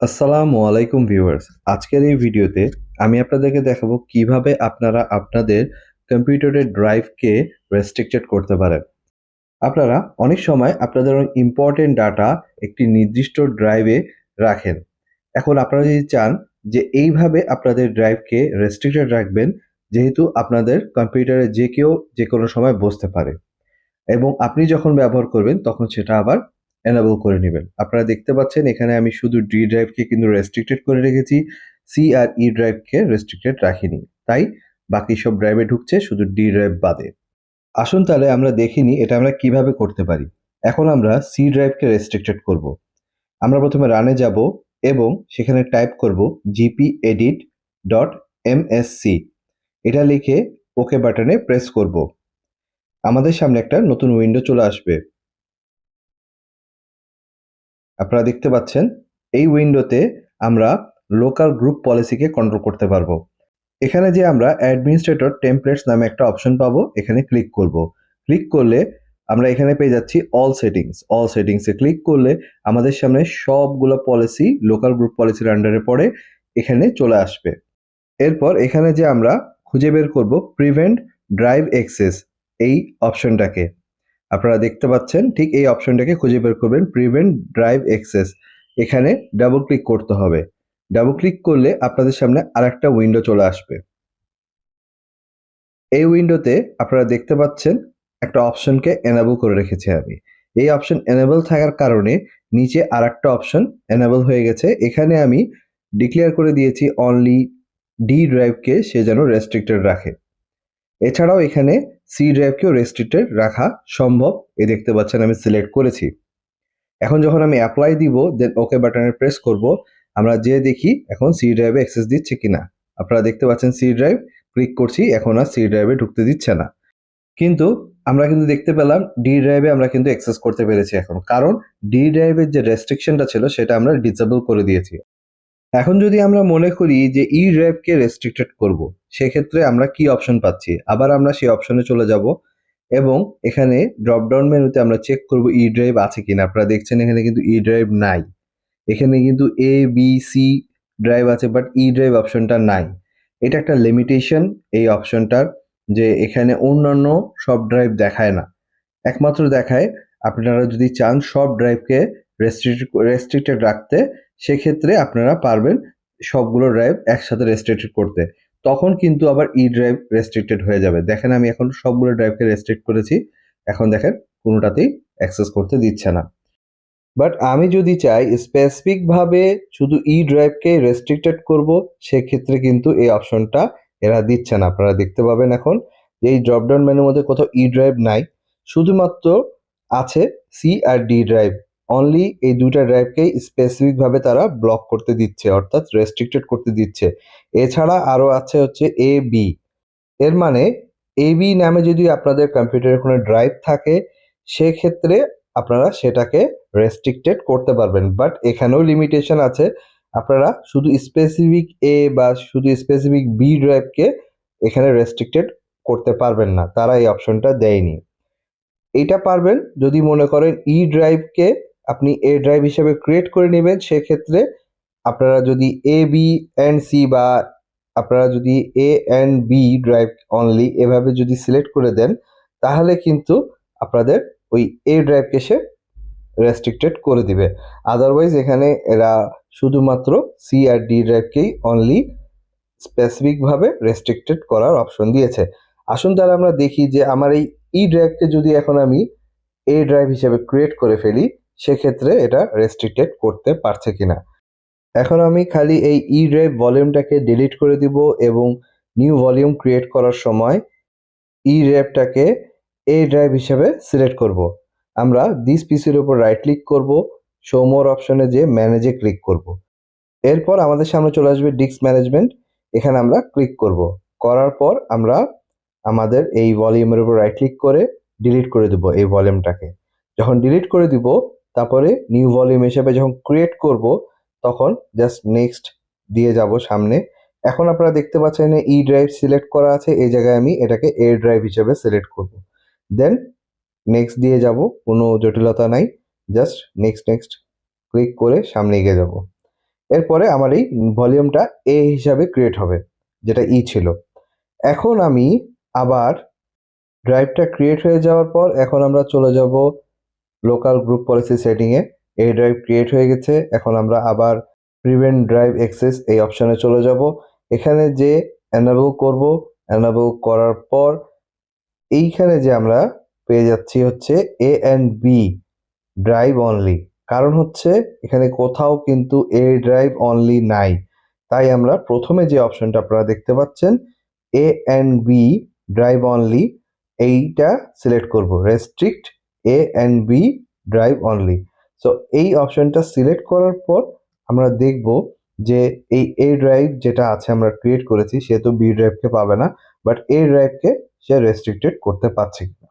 আসসালামু আলাইকুম ভিউয়ার্স। আজকের এই ভিডিওতে আমি আপনাদেরকে দেখাবো কিভাবে আপনারা আপনাদের কম্পিউটারের ড্রাইভকে রেস্ট্রিক্টেড করতে পারেন। আপনারা অনেক সময় আপনাদের ইম্পর্টেন্ট ডাটা একটি নির্দিষ্ট ড্রাইভে রাখেন। এখন আপনারা যদি চান যে এইভাবে আপনাদের ড্রাইভকে রেস্ট্রিক্টেড রাখবেন, যেহেতু আপনাদের কম্পিউটারে যে কেউ যে কোনো সময় বসতে পারে এবং আপনি যখন ব্যবহার করবেন তখন সেটা আবার এনেবল করে নেবেন। আপনারা দেখতে পাচ্ছেন এখানে আমি শুধু ডি ড্রাইভকে কিন্তু রেস্ট্রিক্টেড করে রেখেছি, সি আর ই ড্রাইভকে রেস্ট্রিক্টেড রাখিনি। তাই বাকি সব ড্রাইভে ঢুকছে, শুধু ডি ড্রাইভ বাদে। আসুন তাহলে আমরা দেখিনি এটা আমরা কিভাবে করতে পারি। এখন আমরা সি ড্রাইভকে রেস্ট্রিক্টেড করব। আমরা প্রথমে রানে যাব এবং সেখানে টাইপ করব gpedit.msc। এটা লিখে ওকে বাটনে প্রেস করব। আমাদের সামনে একটা নতুন উইন্ডো চলে আসবে। আপনারা দেখতে পাচ্ছেন এই উইন্ডোতে আমরা লোকাল গ্রুপ পলিসিকে কন্ট্রোল করতে পারবো। এখানে যে আমরা অ্যাডমিনিস্ট্রেটর টেমপ্লেটস নামে একটা অপশন পাবো, এখানে ক্লিক করব। ক্লিক করলে আমরা এখানে পেয়ে যাচ্ছি অল সেটিংস। অল সেটিংসে ক্লিক করলে আমাদের সামনে সবগুলো পলিসি লোকাল গ্রুপ পলিসির আন্ডারে পড়ে এখানে চলে আসবে। এরপর এখানে যে আমরা খুঁজে বের করব প্রিভেন্ট ড্রাইভ অ্যাক্সেস এই অপশনটাকে। আপনারা দেখতে পাচ্ছেন ঠিক এই অপশনটাকে খুঁজে বের করবেন, প্রিভেন্ট ড্রাইভ অ্যাক্সেস। এখানে ডাবল ক্লিক করতে হবে। ডাবল ক্লিক করলে আপনাদের সামনে আরেকটা উইন্ডো চলে আসবে। এই উইন্ডোতে আপনারা দেখতে পাচ্ছেন একটা অপশনকে এনেবল করে রেখেছি আমি। এই অপশন এনেবল থাকার কারণে নিচে আরেকটা অপশন এনেবল হয়ে গেছে। এখানে আমি ডিক্লেয়ার করে দিয়েছি অনলি ডি ড্রাইভকে সে যেন রেস্ট্রিক্টেড রাখে। এছাড়াও এখানে সি ড্রাইভকেও রেস্ট্রিক্টেড রাখা সম্ভব। এই দেখতে পাচ্ছেন আমি সিলেক্ট করেছি। এখন যখন আমি অ্যাপ্লাই দিব দেন ওকে বাটনে প্রেস করব, আমরা যে দেখি এখন সি ড্রাইভে অ্যাক্সেস দিচ্ছে কিনা। আপনারা দেখতে পাচ্ছেন সি ড্রাইভ, ক্লিক করছি, এখন আর সি ড্রাইভে ঢুকতে দিচ্ছে না। কিন্তু আমরা কিন্তু দেখতে পেলাম ডি ড্রাইভে আমরা কিন্তু অ্যাক্সেস করতে পেরেছি এখন, কারণ ডি ড্রাইভের যে রেস্ট্রিকশনটা ছিল সেটা আমরা ডিসেবল করে দিয়েছি। এখন যদি আমরা মনে করি যে ই ড্রাইভকে রেস্ট্রিক্টেড করব, সেক্ষেত্রে আমরা কি অপশন পাচ্ছি, আবার আমরা সেই অপশনে চলে যাব এবং এখানে ড্রপডাউন মেনুতে আমরা চেক করব ই ড্রাইভ আছে কিনা। আপনারা দেখছেন এখানে কিন্তু ই ড্রাইভ নাই। এখানে কিন্তু এ বি সি ড্রাইভ আছে, বাট ই ড্রাইভ অপশনটা নাই। এটা একটা লিমিটেশন এই অপশনটার, যে এখানে অন্যান্য সব ড্রাইভ দেখায় না, একমাত্র দেখায় আপনারা যদি চান সব ড্রাইভকে রেস্ট্রিক্টেড রাখতে, সেক্ষেত্রে আপনারা পারবেন সবগুলো ড্রাইভ একসাথে রেস্ট্রিক্টেড করতে। তখন কিন্তু আবার ই ড্রাইভ রেস্ট্রিক্টেড হয়ে যাবে। দেখেন আমি এখন সবগুলো ড্রাইভকে রেস্ট্রিক্ট করেছি, এখন দেখেন কোনোটাতেই অ্যাক্সেস করতে দিচ্ছে না। বাট আমি যদি চাই স্পেসিফিকভাবে শুধু ই ড্রাইভকে রেস্ট্রিক্টেড করব, সেক্ষেত্রে কিন্তু এই অপশনটা এরা দিচ্ছে না। আপনারা দেখতে পাবেন এখন যে এই ড্রপডাউন মেনুর মধ্যে কোথাও ই ড্রাইভ নাই, শুধুমাত্র আছে সি আর ডি ড্রাইভ। অনলি এই দুইটা ড্রাইভকেই স্পেসিফিকভাবে তারা ব্লক করতে দিচ্ছে, অর্থাৎ রেস্ট্রিক্টেড করতে দিচ্ছে। এছাড়া আরও আছে হচ্ছে এ বি। এর মানে এবি নামে যদি আপনাদের কম্পিউটারে কোনো ড্রাইভ থাকে, সেক্ষেত্রে আপনারা সেটাকে রেস্ট্রিক্টেড করতে পারবেন। বাট এখানেও লিমিটেশন আছে, আপনারা শুধু স্পেসিফিক এ বা শুধু স্পেসিফিক বি ড্রাইভকে এখানে রেস্ট্রিক্টেড করতে পারবেন না, তারা এই অপশনটা দেয়নি। এইটা পারবেন যদি মনে করেন ই ড্রাইভকে আপনি এ ড্রাইভ হিসেবে ক্রিয়েট করে নেবেন। সেক্ষেত্রে আপনারা যদি এ বি অ্যান্ড সি বা আপনারা যদি এ অ্যান্ড বি ড্রাইভ অনলি এভাবে যদি সিলেক্ট করে দেন, তাহলে কিন্তু আপনাদের ওই এ ড্রাইভকে সে রেস্ট্রিক্টেড করে দিবে। আদারওয়াইজ এখানে এরা শুধুমাত্র সি আর ডি ড্রাইভকেই অনলি স্পেসিফিকভাবে রেস্ট্রিক্টেড করার অপশন দিয়েছে। আসুন তাহলে আমরা দেখি যে আমার এই ই ড্রাইভকে যদি এখন আমি এ ড্রাইভ হিসেবে ক্রিয়েট করে ফেলি, সেক্ষেত্রে এটা রেস্ট্রিক্টেড করতে পারছে কিনা। এখন আমি খালি এই ই ড্রাইভ ভলিউমটাকে ডিলিট করে দিব এবং নিউ ভলিউম ক্রিয়েট করার সময় ই ড্রাইভটাকে এ ড্রাইভ হিসেবে সিলেক্ট করব। আমরা দিস পিসির উপর রাইট ক্লিক করব, শো মোর অপশনে যে ম্যানেজে ক্লিক করব। এরপর আমাদের সামনে চলে আসবে ডিস্ক ম্যানেজমেন্ট, এখানে আমরা ক্লিক করব। করার পর আমরা আমাদের এই ভলিউমের উপর রাইট ক্লিক করে ডিলিট করে দেব এই ভলিউমটাকে। যখন ডিলিট করে দিব, তারপরে নিউ ভলিউম হিসেবে যখন ক্রিয়েট করব, তখন জাস্ট নেক্সট দিয়ে যাব সামনে। এখন আপনারা দেখতে পাচ্ছেন ই ড্রাইভ সিলেক্ট করা আছে, এই জায়গায় আমি এটাকে এ ড্রাইভ হিসেবে সিলেক্ট করব। দেন নেক্সট দিয়ে যাব, কোনো জটিলতা নাই, জাস্ট নেক্সট নেক্সট ক্লিক করে সামনে এগিয়ে যাব। এরপরে আমার এই ভলিউমটা এ হিসাবে ক্রিয়েট হবে, যেটা ই ছিল। এখন আমি আবার ড্রাইভটা ক্রিয়েট হয়ে যাওয়ার পর এখন আমরা চলে যাব লোকাল গ্রুপ পলিসি সেটিংয়ে। এই ড্রাইভ ক্রিয়েট হয়ে গেছে। এখন আমরা আবার প্রিভেন্ট ড্রাইভ অ্যাক্সেস এই অপশানে চলে যাব। এখানে যে এনেবল করব, এনেবল করার পর এইখানে যে আমরা পেয়ে যাচ্ছি হচ্ছে এ অ্যান্ড বি ড্রাইভ অনলি। কারণ হচ্ছে এখানে কোথাও কিন্তু এ ড্রাইভ অনলি নাই, তাই আমরা প্রথমে যে অপশনটা আপনারা দেখতে পাচ্ছেন A and B drive only, এইটা সিলেক্ট করব, restrict A and B drive only. So এই অপশনটা সিলেক্ট করার পর আমরা দেখব যে এই এ ড্রাইভ যেটা আছে আমরা ক্রিয়েট করেছি সে তো বি ড্রাইভকে পাবে না, বাট এ ড্রাইভকে সে রেস্ট্রিক্টেড করতে পারছে কিনা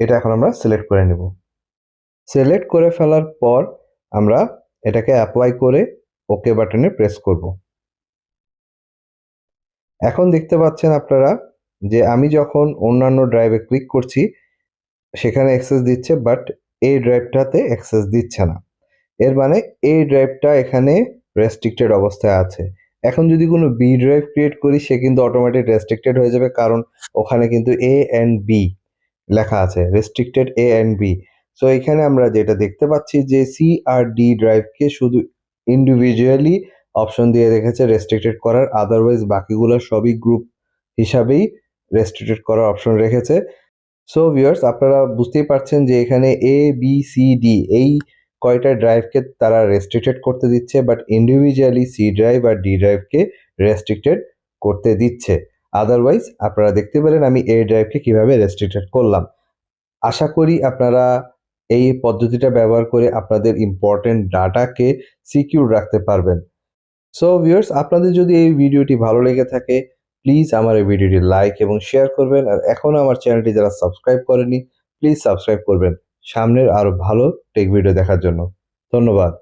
এটা এখন আমরা সিলেক্ট করে নেব। সিলেক্ট করে ফেলার পর আমরা এটাকে অ্যাপ্লাই করে ওকে বাটনে প্রেস করব। এখন দেখতে পাচ্ছেন আপনারা যে আমি যখন অন্যান্য ড্রাইভে ক্লিক করছি সেখানে অ্যাক্সেস দিচ্ছে, বাট এই ড্রাইভটাতে অ্যাক্সেস দিচ্ছে না। এর মানে এই ড্রাইভটা এখানে রেস্ট্রিক্টেড অবস্থায় আছে। এখন যদি কোনো বি ড্রাইভ ক্রিয়েট করি সে কিন্তু অটোমেটিক রেস্ট্রিক্টেড হয়ে যাবে, কারণ ওখানে কিন্তু এ অ্যান্ড বি লেখা আছে, restricted A and B. So এখানে আমরা যেটা দেখতে পাচ্ছি যে সি আর ডি ড্রাইভকে শুধু ইন্ডিভিজুয়ালি অপশন দিয়ে রেখেছে রেস্ট্রিক্টেড করার, আদারওয়াইজ বাকিগুলো সবই গ্রুপ হিসাবেই রেস্ট্রিক্টেড করার অপশন রেখেছে। সো ভিউয়ার্স আপনারা বুঝতেই পারছেন যে এখানে এ বি সি ডি এই কয়টা ড্রাইভকে তারা রেস্ট্রিক্টেড করতে দিচ্ছে, বাট ইন্ডিভিজুয়ালি সি ড্রাইভ আর ডি ড্রাইভকে রেস্ট্রিক্টেড করতে দিচ্ছে। আদারওয়াইজ আপনারা দেখতে পেলেন আমি এ ড্রাইভকে কিভাবে রেস্ট্রিক্টেড করলাম। আশা করি আপনারা এই পদ্ধতিটা ব্যবহার করে আপনাদের ইম্পর্টেন্ট ডাটাকে সিকিউর রাখতে পারবেন। সো ভিউয়ার্স আপনাদের যদি এই ভিডিওটি ভালো লেগে থাকে প্লিজ আমার এই ভিডিওটি লাইক এবং শেয়ার করবেন, আর এখনও আমার চ্যানেলটি যারা সাবস্ক্রাইব করেনি প্লিজ সাবস্ক্রাইব করবেন সামনের আরও ভালো টেক ভিডিও দেখার জন্য। ধন্যবাদ।